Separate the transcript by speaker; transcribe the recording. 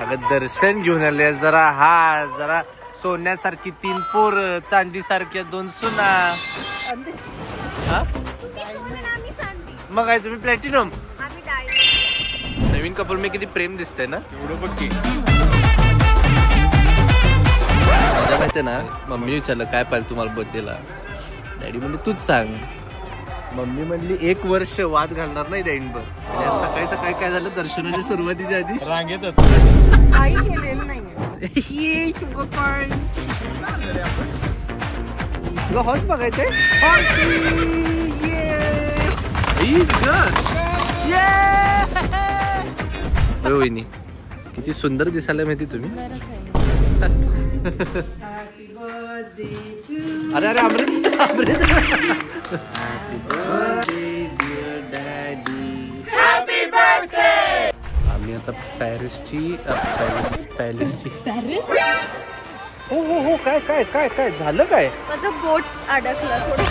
Speaker 1: अगं दर्शन घेऊन आले जरा जरा सोन्यासारखी 3 पोर, चांदी सारख्या 2 सुना. मग काय तुम्ही प्लॅटिनम? नवीन कपल में किती प्रेम दिसतंय ना. एवढं बघ की माझ्या माहिती ना. मम्मी विचारलं काय पाहिजे तुम्हाला बर्थडेला. डॅडी म्हणले तूच सांग. मम्मी म्हणली 1 वर्ष वाद घालणार नाही डॅडींवर. सकाळी सकाळी काय झालं दर्शनाच्या सुरुवातीच्या आधी रांगेतच काही केलेलं नाही. तुला हॉर्स बघायचंय? वहिनी किती सुंदर दिसायला माहिती तुम्ही. अरे अरे अमृत अमृत. आम्ही आता पॅरिसची हो हो हो. काय काय काय काय झालं काय?
Speaker 2: माझं बोट अडकलं थोडं.